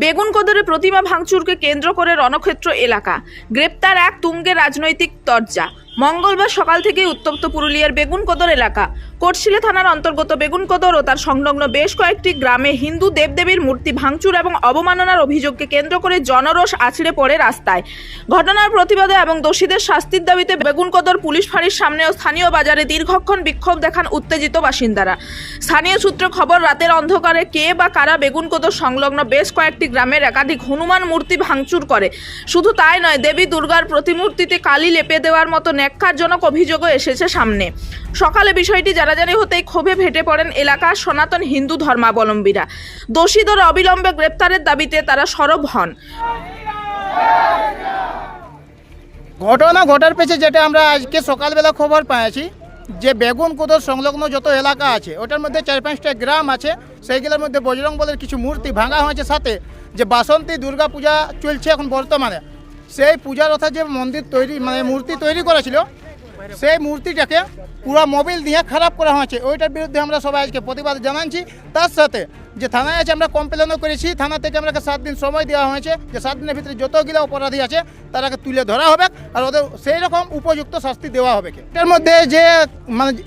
বেগুনকোদরে প্রতিমা ভাঙচুরকে কেন্দ্র করে রণক্ষেত্র এলাকা, গ্রেপ্তার এক তুঙ্গে রাজনৈতিক তরজা। মঙ্গলবার সকাল থেকেই উত্তপ্ত পুরুলিয়ার বেগুনকোদর এলাকা। কোটশিলা থানার অন্তর্গত বেগুনকোদর ও তার সংলগ্ন বেশ কয়েকটি গ্রামে হিন্দু দেবদেবীর মূর্তি ভাঙচুর এবং অবমাননার অভিযোগকে কেন্দ্র করে জনরোষ আছড়ে পড়ে রাস্তায়। ঘটনার প্রতিবাদে এবং দোষীদের শাস্তির দাবিতে বেগুনকোদর পুলিশ ফাঁড়ির সামনে ও স্থানীয় বাজারে দীর্ঘক্ষণ বিক্ষোভ দেখান উত্তেজিত বাসিন্দারা। স্থানীয় সূত্রে খবর, রাতের অন্ধকারে কে বা কারা বেগুনকোদর সংলগ্ন বেশ কয়েকটি গ্রামের একাধিক হনুমান মূর্তি ভাঙচুর করে। শুধু তাই নয়, দেবী দুর্গার প্রতিমূর্তিতে কালি লেপে দেওয়ার মতো ন্যাক্কারজনক অভিযোগও এসেছে সামনে। সকালে বিষয়টি জানাজানি হতেই ক্ষোভে ফেটে পড়েন এলাকার সনাতন হিন্দু ধর্মাবলম্বীরা। দোষীদের অবিলম্বে গ্রেপ্তারের দাবিতে তারা সরব হন। ঘটনা ঘটার পেছে যেটা আমরা আজকে সকালবেলা খবর পেয়েছি যে বেগুনকোদর সংলগ্ন যত এলাকা আছে ওটার মধ্যে 4-5টা গ্রাম আছে, সেইগুলোর মধ্যে বজরং বলের কিছু মূর্তি ভাঙা হয়েছে। সাথে যে বাসন্তী দুর্গা পূজা চলছে এখন বর্তমানে, সেই পূজার অর্থাৎ যে মন্দির তৈরি মূর্তি তৈরি করেছিল সেই মূর্তিটাকে পুরো মোবিল দিয়ে খারাপ করা হয়েছে। ওইটার বিরুদ্ধে আমরা সবাই আজকে প্রতিবাদ জানাচ্ছি। তার সাথে যে থানায় আছে আমরা কমপ্লেনও করেছি, থানা থেকে আমাকে 7 দিন সময় দেওয়া হয়েছে যে 7 দিনের ভিতরে যতগুলো অপরাধী আছে তারাকে তুলে ধরা হবে আর ওদের সেই রকম উপযুক্ত শাস্তি দেওয়া হবে। এটার মধ্যে যে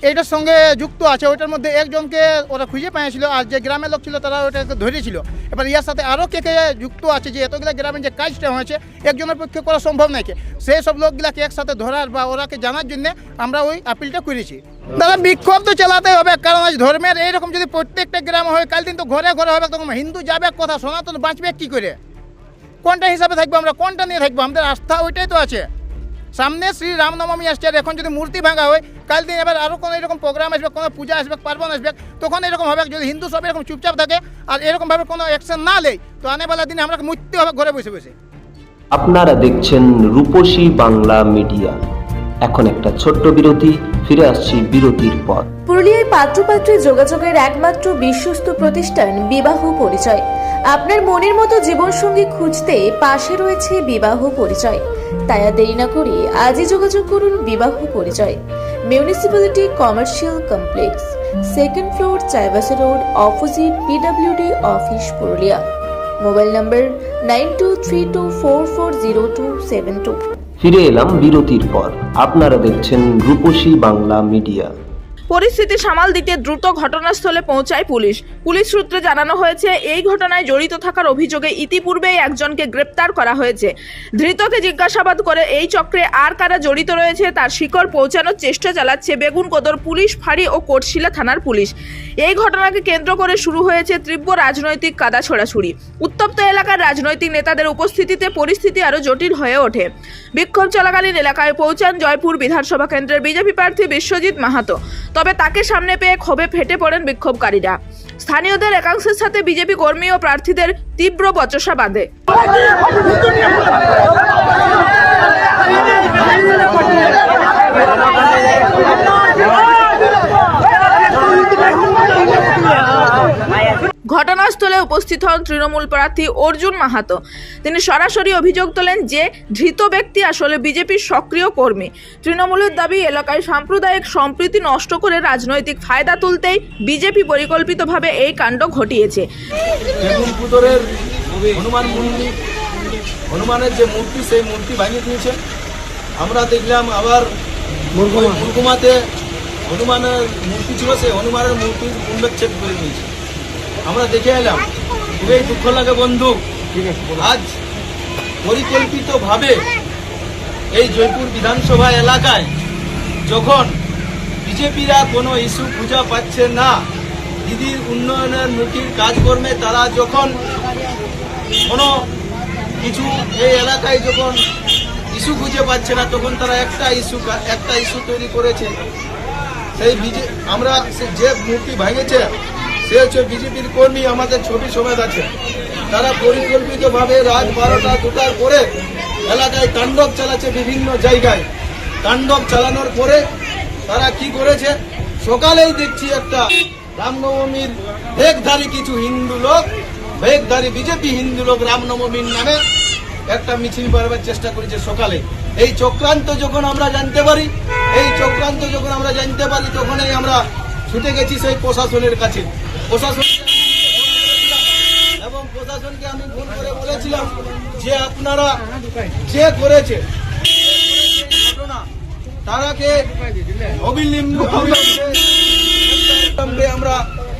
এইটার সঙ্গে যুক্ত আছে ওইটার মধ্যে একজনকে ওরা খুঁজে পেয়েছিল, আর যে গ্রামের লোক ছিল তারা ওইটাকে ধরেছিল। এবার ইয়ার সাথে আরও কে কে যুক্ত আছে যে এতগুলো গ্রামের যে কাজটা হয়েছে একজনের পক্ষে করা সম্ভব নাকি, সেই সব লোকগুলাকে একসাথে ধরার বা ওরাকে জানার জন্য আমরা ওই আপিলটা করেছি। দাদা বিক্ষোভ তো চালাতে হবে, কারণ আজ ধর্মের এইরকম যদি প্রত্যেকটা গ্রাম হয়, কাল দিন তো ঘরে ঘরে হবে, তখন হিন্দু যাবে কথা, সনাতন বাঁচবে কী করে? কোনটা হিসাবে থাকবো আমরা, কোনটা নিয়ে থাকবো? আমাদের আস্থা ওইটাই তো আছে। সামনে শ্রী রামনবমী আসছে, আর এখন যদি মূর্তি ভাঙা হয়, কাল দিন এবার আরও কোনো এরকম প্রোগ্রাম আসবে, কোনো পূজা আসবে, পার্বণ আসবে, তখন এরকম হবে। যদি হিন্দু সব এরকম চুপচাপ থাকে আর এরকমভাবে কোনো অ্যাকশন না নেয় তো আনেবেলা দিনে আমরা মৃত্যু হবে ঘরে বসে বসে। আপনারা দেখছেন রূপসী বাংলা মিডিয়া। এখন একটা ছোট্ট বিরতি, ফিরে আসছি বিরতির পর। পুরুলিয়ায় পাত্রপাত্রী যোগাযোগের একমাত্র বিশ্বস্ত প্রতিষ্ঠান বিবাহ পরিচয়। আপনার মনের মতো জীবনসঙ্গী খুঁজতে পাশে রয়েছে বিবাহ পরিচয়। তাই আর দেরি না করে আজই যোগাযোগ করুন বিবাহ পরিচয়। Municipality commercial complex, 2nd floor, Chaibasa road, opposite PWD office, Purulia. Mobile নম্বর 9232440272। ফিরে এলাম বিরতির পর। আপনারা দেখছেন রূপসী বাংলা মিডিয়া। পরিস্থিতি সামাল দিতে দ্রুত ঘটনাস্থলে পৌঁছায় পুলিশ। পুলিশ সূত্রে জানানো হয়েছে, এই ঘটনায় জড়িত থাকার অভিযোগে ইতিপূর্বেই একজনকে গ্রেপ্তার করা হয়েছে। ধৃতকে জিজ্ঞাসাবাদ করে এই চক্রে আর কারা জড়িত রয়েছে তার শিকড় পৌঁছানোর চেষ্টা চালাচ্ছে বেগুনকোদর পুলিশ ফাঁড়ি ও কোটশিলা থানার পুলিশ। এই ঘটনাকে কেন্দ্র করে শুরু হয়েছে তীব্র রাজনৈতিক কাদা ছোড়াছুড়ি। উত্তপ্ত এলাকার রাজনৈতিক নেতাদের উপস্থিতিতে পরিস্থিতি আরও জটিল হয়ে ওঠে। বিক্ষোভ চলাকালীন এলাকায় পৌঁছান জয়পুর বিধানসভা কেন্দ্রের বিজেপি প্রার্থী বিশ্বজিৎ মাহাতো। তবে তাকে সামনে পেয়ে ক্ষোভে ফেটে পড়েন বিক্ষোভকারীরা। স্থানীয়দের একাংশের সাথে বিজেপি কর্মী ও প্রার্থীদের তীব্র বচসা বাঁধে। ঘটনাস্থলে উপস্থিত হন তৃণমূল প্রার্থী অর্জুন মাহাতো। তিনি সরাসরি অভিযোগ তোলেন যে ধৃত ব্যক্তি আসলে বিজেপির সক্রিয় কর্মী। তৃণমূলের দাবি, এলাকায় সাম্প্রদায়িক সম্প্রীতি নষ্ট করে রাজনৈতিক ফায়দা তুলতেই বিজেপি পরিকল্পিতভাবে এই কাণ্ড ঘটিয়েছে। হনুমানের যে মূর্তি, সেই মূর্তি ভাঙিয়ে দিয়েছে। আমরা দেখলাম আবার মুরগুমাতে হনুমানের মূর্তি ছিল, সেই হনুমানের মূর্তির পুনচ্ছেদ করে দিয়েছে। আমরা দেখে এলাম, খুবই দুঃখ লাগে বন্ধু। আজ পরিকল্পিতভাবে এই জয়পুর বিধানসভা এলাকায় যখন বিজেপিরা কোনো ইস্যু খুঁজে পাচ্ছে না, দিদির উন্নয়নের মুখীর কাজকর্মে তারা যখন কোনো কিছু এই এলাকায় যখন ইস্যু খুঁজে পাচ্ছে না, তখন তারা একটা ইস্যু তৈরি করেছে। সেই আমরা যে মূর্তি ভাঙেছে সে হচ্ছে বিজেপির কর্মী, আমাদের ছবি সমেত আছে। তারা পরিকল্পিতভাবে রাত 12টা 2টার পরে এলাকায় তাণ্ডব চালাচ্ছে, বিভিন্ন জায়গায় তাণ্ডব চালানোর পরে তারা কি করেছে, সকালেই দেখছি একটা রামনবমীর ভেগধারী কিছু হিন্দু লোক, ভেগধারী বিজেপি হিন্দু লোক রামনবমীর নামে একটা মিছিল বাড়াবার চেষ্টা করেছে সকালে। এই চক্রান্ত যখন আমরা জানতে পারি, তখনই আমরা ছুটে গেছি সেই প্রশাসনের কাছে। এবং প্রশাসনকে তাকে আমি ফোন করে বলেছিলাম যে আপনারা যে করেছে এই ঘটনা তারাকে অবিলম্বে আমরা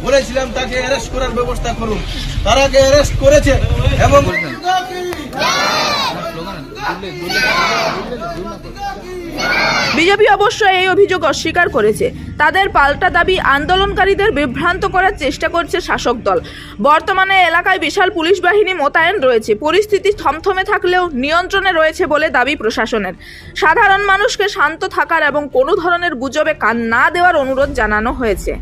বলেছিলাম তাকে অ্যারেস্ট করার ব্যবস্থা করুন। তারাকে অ্যারেস্ট করেছে এবং বিজেপি অবশ্য এই অভিযোগ অস্বীকার করেছে। তাদের পাল্টা দাবি, আন্দোলনকারীদের বিভ্রান্ত করার চেষ্টা করছে শাসক দল। বর্তমানে এলাকায় বিশাল পুলিশ বাহিনী মোতায়েন রয়েছে। পরিস্থিতি থমথমে থাকলেও নিয়ন্ত্রণে রয়েছে বলে দাবি প্রশাসনের। সাধারণ মানুষকে শান্ত থাকার এবং কোনো ধরনের গুজবে কান না দেওয়ার অনুরোধ জানানো হয়েছে।